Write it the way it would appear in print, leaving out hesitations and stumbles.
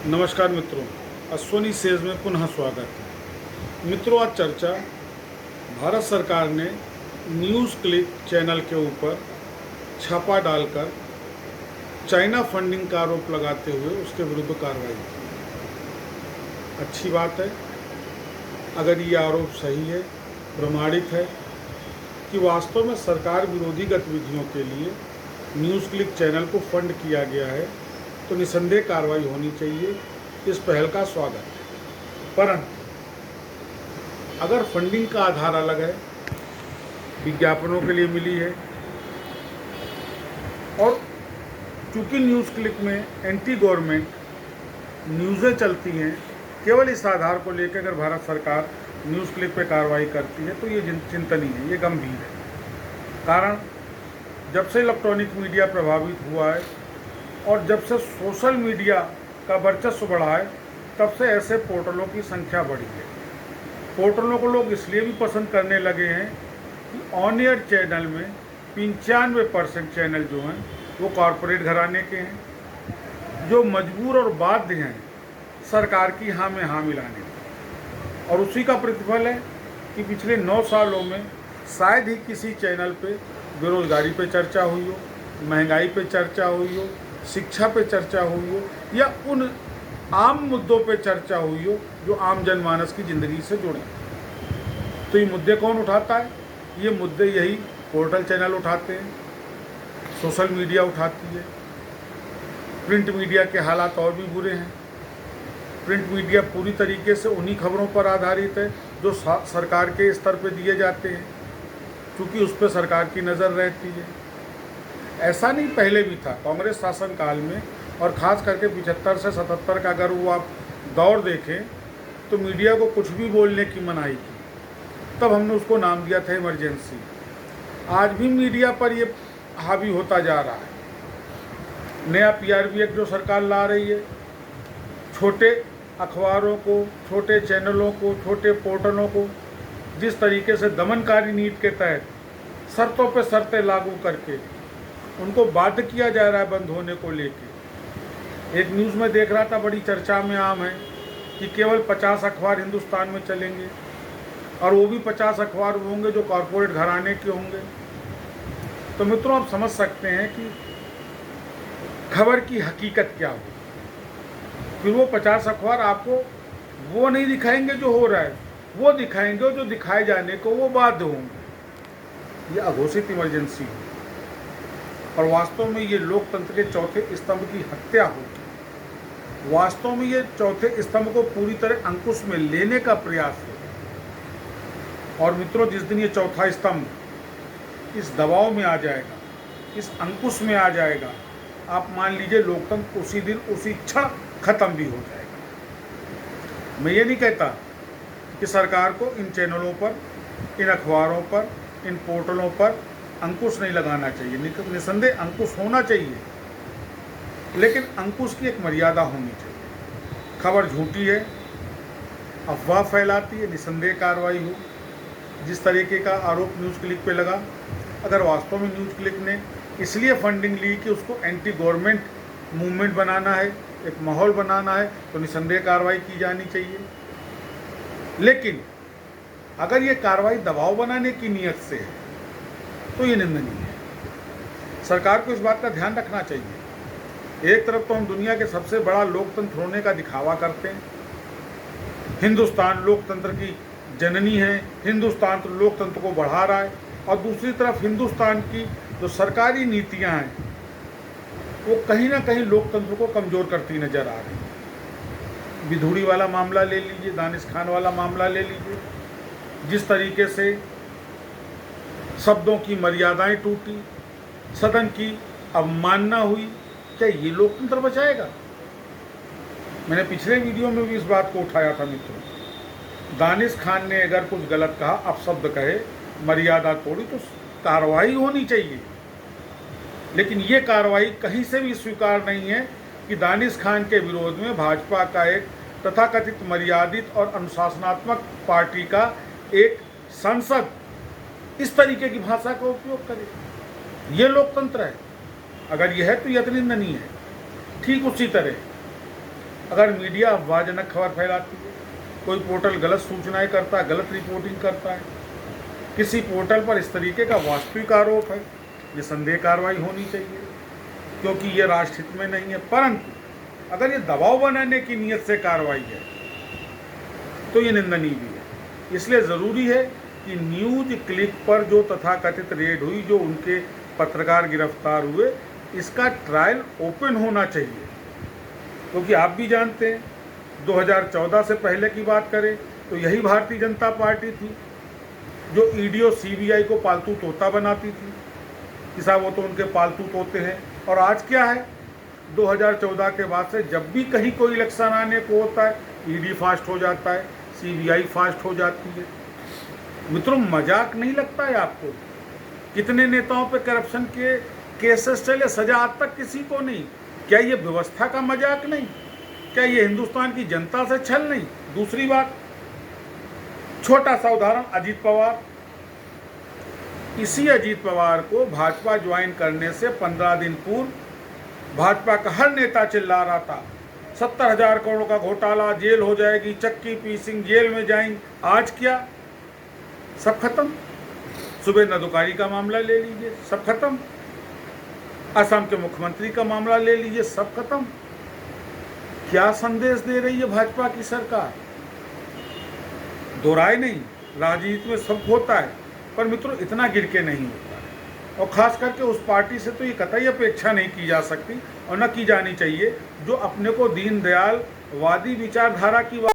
नमस्कार मित्रों, अश्वनी सेज में पुनः स्वागत है। मित्रों, आज चर्चा भारत सरकार ने न्यूज़ क्लिक चैनल के ऊपर छापा डालकर चाइना फंडिंग का आरोप लगाते हुए उसके विरुद्ध कार्रवाई की। अच्छी बात है अगर ये आरोप सही है, प्रमाणित है कि वास्तव में सरकार विरोधी गतिविधियों के लिए न्यूज़ क्लिक चैनल को फंड किया गया है, तो निसंदेह कार्रवाई होनी चाहिए। इस पहल का स्वागत है। परंतु अगर फंडिंग का आधार अलग है, विज्ञापनों के लिए मिली है, और चूंकि न्यूज़ क्लिक में एंटी गवर्नमेंट न्यूज़ें चलती हैं, केवल इस आधार को लेकर अगर भारत सरकार न्यूज़ क्लिक पे कार्रवाई करती है तो ये चिंतनीय है, ये गंभीर है। कारण जब से इलेक्ट्रॉनिक मीडिया प्रभावित हुआ है और जब से सोशल मीडिया का वर्चस्व बढ़ा है, तब से ऐसे पोर्टलों की संख्या बढ़ी है। पोर्टलों को लोग इसलिए भी पसंद करने लगे हैं कि ऑन एयर चैनल में 95% चैनल जो हैं वो कॉरपोरेट घराने के हैं, जो मजबूर और बाध्य हैं सरकार की हाँ में हाँ मिलाने। और उसी का प्रतिफल है कि पिछले 9 सालों में शायद ही किसी चैनल पे बेरोजगारी पे चर्चा हुई हो, महंगाई पे चर्चा हुई हो, शिक्षा पे चर्चा हुई हो, या उन आम मुद्दों पे चर्चा हुई हो जो आम जनमानस की ज़िंदगी से जुड़े। तो ये मुद्दे कौन उठाता है? ये मुद्दे यही पोर्टल चैनल उठाते हैं, सोशल मीडिया उठाती है। प्रिंट मीडिया के हालात और भी बुरे हैं। प्रिंट मीडिया पूरी तरीके से उन्हीं खबरों पर आधारित है जो सरकार के स्तर पर दिए जाते हैं, क्योंकि उस पर सरकार की नज़र रहती है। ऐसा नहीं पहले भी था, कांग्रेस शासन काल में, और ख़ास करके 75 से 77 का अगर वो आप दौर देखें तो मीडिया को कुछ भी बोलने की मनाही की। तब हमने उसको नाम दिया था इमरजेंसी। आज भी मीडिया पर ये हावी होता जा रहा है। नया PRB एक्ट जो सरकार ला रही है, छोटे अखबारों को, छोटे चैनलों को, छोटे पोर्टलों को जिस तरीके से दमनकारी नीति के तहत शर्तों पे शर्तें लागू करके उनको बाध्य किया जा रहा है बंद होने को लेके। एक न्यूज़ में देख रहा था, बड़ी चर्चा में आम है कि केवल 50 अखबार हिंदुस्तान में चलेंगे, और वो भी 50 अखबार होंगे जो कॉरपोरेट घराने के होंगे। तो मित्रों, आप समझ सकते हैं कि खबर की हकीकत क्या हो। फिर वो 50 अखबार आपको वो नहीं दिखाएंगे जो हो रहा है, वो दिखाएंगे जो दिखाए जाने को वो बाध्य होंगे। ये अघोषित इमरजेंसी है, और वास्तव में ये लोकतंत्र के चौथे स्तंभ की हत्या होगी। वास्तव में ये चौथे स्तंभ को पूरी तरह अंकुश में लेने का प्रयास है। और मित्रों, जिस दिन ये चौथा स्तंभ इस दबाव में आ जाएगा, इस अंकुश में आ जाएगा, आप मान लीजिए लोकतंत्र उसी दिन, उसी क्षण खत्म भी हो जाएगा। मैं ये नहीं कहता कि सरकार को इन चैनलों पर, इन अखबारों पर, इन पोर्टलों पर अंकुश नहीं लगाना चाहिए। निसंदेह अंकुश होना चाहिए, लेकिन अंकुश की एक मर्यादा होनी चाहिए। खबर झूठी है, अफवाह फैलाती है, निसंदेह कार्रवाई हो। जिस तरीके का आरोप न्यूज़ क्लिक पे लगा, अगर वास्तव में न्यूज़ क्लिक ने इसलिए फंडिंग ली कि उसको एंटी गवर्नमेंट मूवमेंट बनाना है, एक माहौल बनाना है, तो निसंदेह कार्रवाई की जानी चाहिए। लेकिन अगर ये कार्रवाई दबाव बनाने की नीयत से है तो ये निंदनीय है। सरकार को इस बात का ध्यान रखना चाहिए। एक तरफ तो हम दुनिया के सबसे बड़ा लोकतंत्र होने का दिखावा करते हैं, हिंदुस्तान लोकतंत्र की जननी है, हिंदुस्तान तो लोकतंत्र को बढ़ा रहा है, और दूसरी तरफ हिंदुस्तान की जो सरकारी नीतियां हैं वो कहीं ना कहीं लोकतंत्र को कमज़ोर करती नज़र आ रही है। विधूड़ी वाला मामला ले लीजिए, दानिश खान वाला मामला ले लीजिए, जिस तरीके से शब्दों की मर्यादाएं टूटी, सदन की अवमानना हुई, क्या ये लोकतंत्र बचाएगा? मैंने पिछले वीडियो में भी इस बात को उठाया था मित्रों। दानिश खान ने अगर कुछ गलत कहा, अपशब्द कहे, मर्यादा तोड़ी, तो कार्रवाई होनी चाहिए। लेकिन ये कार्रवाई कहीं से भी स्वीकार नहीं है कि दानिश खान के विरोध में भाजपा का एक तथाकथित मर्यादित और अनुशासनात्मक पार्टी का एक सांसद इस तरीके की भाषा का उपयोग करे। ये लोकतंत्र है? अगर यह है तो यह निंदनीय है। ठीक उसी तरह अगर मीडिया अफवाहजनक खबर फैलाती है, कोई पोर्टल गलत सूचनाएं करता है, गलत रिपोर्टिंग करता है, किसी पोर्टल पर इस तरीके का वास्तविक आरोप है, ये संदेह कार्रवाई होनी चाहिए, क्योंकि ये राष्ट्रहित में नहीं है। परंतु अगर ये दबाव बनाने की नीयत से कार्रवाई है तो ये निंदनीय भी है। इसलिए ज़रूरी है कि न्यूज क्लिक पर जो तथाकथित रेड हुई, जो उनके पत्रकार गिरफ्तार हुए, इसका ट्रायल ओपन होना चाहिए, क्योंकि आप भी जानते हैं 2014 से पहले की बात करें तो यही भारतीय जनता पार्टी थी जो ईडी और सीबीआई को पालतू तोता बनाती थी कि साहब वो तो उनके पालतू तोते हैं। और आज क्या है, 2014 के बाद से जब भी कहीं कोई इलेक्शन आने को होता है, ईडी फास्ट हो जाता है, सीबीआई फास्ट हो जाती है। मित्रों, मजाक नहीं लगता है आपको? कितने नेताओं पे करप्शन के केसेस चले, सजा आज तक किसी को नहीं। क्या ये व्यवस्था का मजाक नहीं? क्या ये हिंदुस्तान की जनता से छल नहीं? दूसरी बात, छोटा सा उदाहरण, अजीत पवार। इसी अजीत पवार को भाजपा ज्वाइन करने से 15 दिन पूर्व भाजपा का हर नेता चिल्ला रहा था 70,000 करोड़ का घोटाला, जेल हो जाएगी, चक्की पी सिंह जेल में जाएंगे। आज क्या, सब खत्म। सुबह नदुकारी का मामला ले लीजिए, सब खत्म। असम के मुख्यमंत्री का मामला ले लीजिए, सब खत्म। क्या संदेश दे रही है भाजपा की सरकार? दो राय नहीं, राजनीति में सब होता है, पर मित्रों इतना गिर के नहीं होता है। और खास करके उस पार्टी से तो ये कतई अपेक्षा नहीं की जा सकती और न की जानी चाहिए जो अपने को दीनदयाल वादी विचारधारा की